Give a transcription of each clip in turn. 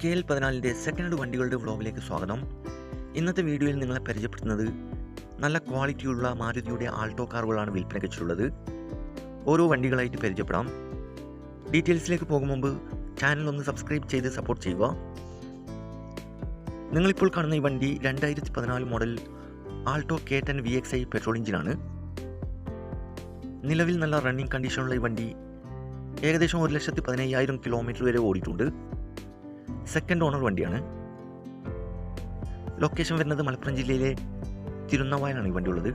KL14 second hand വണ്ടികളുടെ വ്ളോഗിലേക്ക് സ്വാഗതം. ഇന്നത്തെ വീഡിയോയിൽ നിങ്ങളെ പരിചയപ്പെടുത്തുന്നത് നല്ല ക്വാളിറ്റിയുള്ള മാരുതിയുടെ ആൾട്ടോ കാറുകളാണ് വിൽപ്പനയ്ക്ക് വെച്ചിട്ടുള്ളത്. ഓരോ വണ്ടികളായിട്ട് പരിചയപ്പെടാം. ഡീറ്റെയിൽസിലേക്ക് പോകും മുമ്പ് ചാനൽ ഒന്ന് സബ്സ്ക്രൈബ് ചെയ്ത് സപ്പോർട്ട് ചെയ്യുക. നിങ്ങളിപ്പോൾ കാണുന്ന ഈ വണ്ടി 2014 model Alto K10 VXi petrol എഞ്ചിനാണ്. നിലവിൽ നല്ല റണ്ണിങ് കണ്ടീഷനുള്ള ഈ വണ്ടി ഏകദേശം 1,15,000 കിലോമീറ്റർ വരെ ഓടിയിട്ടുണ്ട്. സെക്കൻഡ് ഓണർ വണ്ടിയാണ്. ലൊക്കേഷൻ വരുന്നത് മലപ്പുറം ജില്ലയിലെ തിരുനവായിലാണ് ഈ വണ്ടി ഉള്ളത്.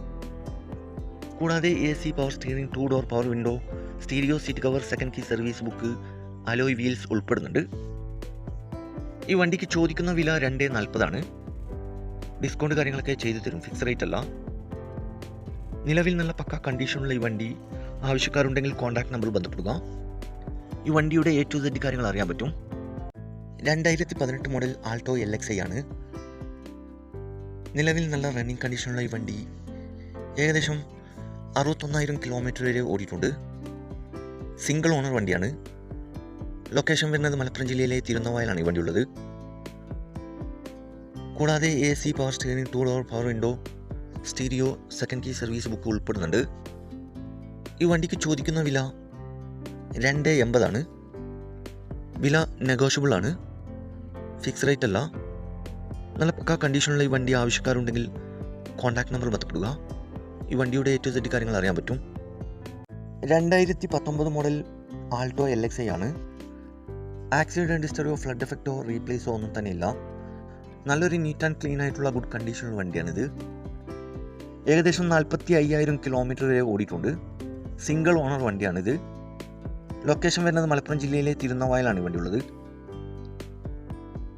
കൂടാതെ AC power steering, 2 door power window, stereo seat cover, second key service book, alloy wheels ഉൾപ്പെടുന്നുണ്ട്. ഈ വണ്ടിക്ക് ചോദിക്കുന്ന വില 2,40,000. ഡിസ്കൗണ്ട് കാര്യങ്ങളൊക്കെ ചെയ്തു തരും, ഫിക്സ് റേറ്റ് അല്ല. നിലവിൽ നല്ല പക്ക കണ്ടീഷനുള്ള ഈ വണ്ടി ആവശ്യക്കാരുണ്ടെങ്കിൽ കോൺടാക്ട് നമ്പർ ബന്ധപ്പെടുക. ഈ വണ്ടിയുടെ A to Z കാര്യങ്ങൾ അറിയാൻ പറ്റും. 2018 മോഡൽ ആൾട്ടോ LXi ആണ്. നിലവിൽ നല്ല റണ്ണിങ് കണ്ടീഷനുള്ള ഈ വണ്ടി ഏകദേശം 61,000 കിലോമീറ്റർ വരെ ഓടിയിട്ടുണ്ട്. സിംഗിൾ ഓണർ വണ്ടിയാണ്. ലൊക്കേഷൻ വരുന്നത് മലപ്പുറം ജില്ലയിലെ തിരുനവായിലാണ് ഈ വണ്ടി ഉള്ളത്. കൂടാതെ AC power steering, 2 door power window, stereo, second key service book ഉൾപ്പെടുന്നുണ്ട്. ഈ വണ്ടിക്ക് ചോദിക്കുന്ന വില 2,80,000. വില നെഗോഷ്യബിൾ ആണ്, ഫിക്സ് റേറ്റ് അല്ല. നല്ല പക്ക കണ്ടീഷനുള്ള ഈ വണ്ടി ആവശ്യക്കാരുണ്ടെങ്കിൽ കോൺടാക്ട് നമ്പർ ബന്ധപ്പെടുക. ഈ വണ്ടിയുടെ A to Z കാര്യങ്ങൾ അറിയാൻ പറ്റും. 2019 മോഡൽ ആൾട്ടോ LXi ആണ്. ആക്സിഡൻറ്റ് ഹിസ്റ്ററിയോ ഫ്ലഡ് എഫക്റ്റോ റീപ്ലേസോ ഒന്നും തന്നെ ഇല്ല. നല്ലൊരു നീറ്റ് ആൻഡ് ക്ലീൻ ആയിട്ടുള്ള ഗുഡ് കണ്ടീഷനുള്ള വണ്ടിയാണിത്. ഏകദേശം 45,000 കിലോമീറ്റർ വരെ ഓടിയിട്ടുണ്ട്. Single owner വണ്ടിയാണിത്. ലൊക്കേഷൻ വരുന്നത് മലപ്പുറം ജില്ലയിലെ തിരുനവായിലാണ് ഈ വണ്ടി ഉള്ളത്.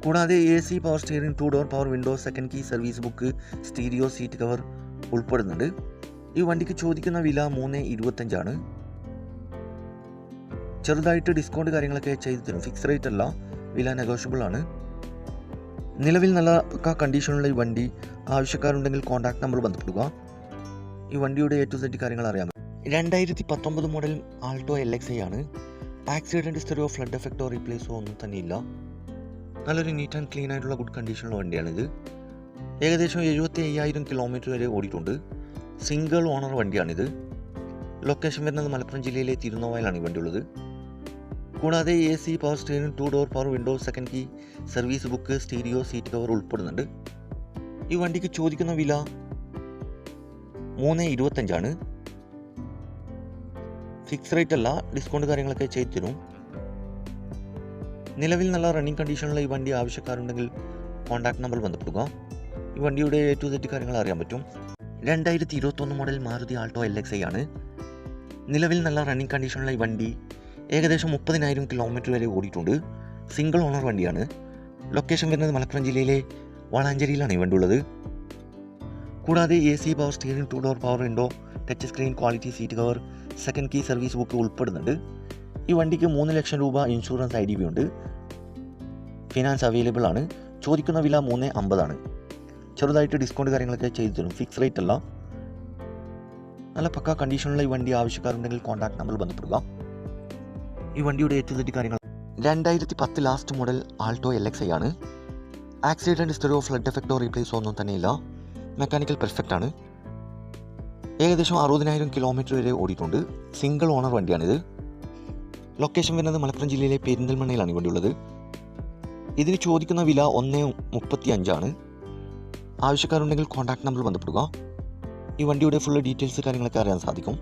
കൂടാതെ AC power steering, 2 door power window, second key service book, stereo seat cover ഉൾപ്പെടുന്നുണ്ട്. ഈ വണ്ടിക്ക് ചോദിക്കുന്ന വില 3,25,000. ചെറുതായിട്ട് ഡിസ്കൗണ്ട് കാര്യങ്ങളൊക്കെ ചെയ്തു തരും, ഫിക്സ് റേറ്റ് അല്ല. വില നെഗോഷ്യബിൾ ആണ്. നിലവിൽ നല്ല പക്ക കണ്ടീഷനുള്ള ഈ വണ്ടി ആവശ്യക്കാരുണ്ടെങ്കിൽ കോൺടാക്ട് നമ്പർ ബന്ധപ്പെടുക. ഈ വണ്ടിയുടെ A to Z കാര്യങ്ങൾ അറിയാം. 2019 മോഡൽ ആൾട്ടോ LXi ആണ്. ആക്സിഡൻറ്റ് ഹിസ്റ്ററിയോ ഫ്ലഡ് എഫക്റ്റോ റീപ്ലേസോ ഒന്നും തന്നെ ഇല്ല. നല്ലൊരു നീറ്റ് ആൻഡ് ക്ലീൻ ആയിട്ടുള്ള ഗുഡ് കണ്ടീഷനുള്ള വണ്ടിയാണിത്. ഏകദേശം 75,000 കിലോമീറ്റർ വരെ ഓടിയിട്ടുണ്ട്. Single owner വണ്ടിയാണിത്. ലൊക്കേഷൻ വരുന്നത് മലപ്പുറം ജില്ലയിലെ തിരുനവായിലാണ് ഈ വണ്ടി ഉള്ളത്. കൂടാതെ AC power steering, 2 door power window, second key service book, stereo seat cover ഉൾപ്പെടുന്നുണ്ട്. ഈ വണ്ടിക്ക് ചോദിക്കുന്ന വില 3,25,000. ഫിക്സ് റേറ്റ് അല്ല, ഡിസ്കൗണ്ട് കാര്യങ്ങളൊക്കെ ചെയ്തു തരും. നിലവിൽ നല്ല റണ്ണിങ് കണ്ടീഷനുള്ള ഈ വണ്ടി ആവശ്യക്കാരുണ്ടെങ്കിൽ കോൺടാക്ട് നമ്പർ ബന്ധപ്പെടുക. ഈ വണ്ടിയുടെ A to Z കാര്യങ്ങൾ അറിയാൻ പറ്റും. 2021 മോഡൽ മാരുതി ആൾട്ടോ LXi ആണ്. നിലവിൽ നല്ല റണ്ണിങ് കണ്ടീഷനുള്ള ഈ വണ്ടി ഏകദേശം 30,000 കിലോമീറ്റർ വരെ ഓടിയിട്ടുണ്ട്. സിംഗിൾ ഓണർ വണ്ടിയാണ്. ലൊക്കേഷൻ വരുന്നത് മലപ്പുറം ജില്ലയിലെ വളാഞ്ചേരിയിലാണ് ഈ വണ്ടി ഉള്ളത്. കൂടാതെ AC power steering, 2 door power window, touch screen, quality seat cover, second key service book ഉൾപ്പെടുന്നുണ്ട്. ഈ വണ്ടിക്ക് 3 ലക്ഷം രൂപ ഇൻഷുറൻസ് IDV ഉണ്ട്. ഫിനാൻസ് അവൈലബിൾ ആണ്. ചോദിക്കുന്ന വില 3,50,000. ചെറുതായിട്ട് ഡിസ്കൗണ്ട് കാര്യങ്ങളൊക്കെ ചെയ്തു തരും, ഫിക്സ് റേറ്റ് അല്ല. നല്ല പക്ക കണ്ടീഷനുള്ള ഈ വണ്ടി ആവശ്യക്കാരുണ്ടെങ്കിൽ കോൺടാക്ട് നമ്പർ ബന്ധപ്പെടുക. ഈ വണ്ടിയുടെ A to Z കാര്യങ്ങൾ 2010 ലാസ്റ്റ് മോഡൽ ആൾട്ടോ LXi ആണ്. ആക്സിഡൻറ്റ് ഹിസ്റ്ററിയോ ഫ്ലഡ് എഫക്റ്റോ റീപ്ലേസോ ഒന്നും തന്നെ ഇല്ല. മെക്കാനിക്കൽ പെർഫെക്റ്റ് ആണ്. ഏകദേശം 60,000 കിലോമീറ്റർ വരെ ഓടിയിട്ടുണ്ട്. Single owner വണ്ടിയാണിത്. ലൊക്കേഷൻ വരുന്നത് മലപ്പുറം ജില്ലയിലെ പെരിന്തൽമണ്ണയിലാണ് ഈ വണ്ടി ഉള്ളത്. ഇതിന് ചോദിക്കുന്ന വില 1,35,000. ആവശ്യക്കാരുണ്ടെങ്കിൽ കോൺടാക്ട് നമ്പർ ബന്ധപ്പെടുക. ഈ വണ്ടിയുടെ ഫുൾ ഡീറ്റെയിൽസ് കാര്യങ്ങളൊക്കെ അറിയാൻ സാധിക്കും.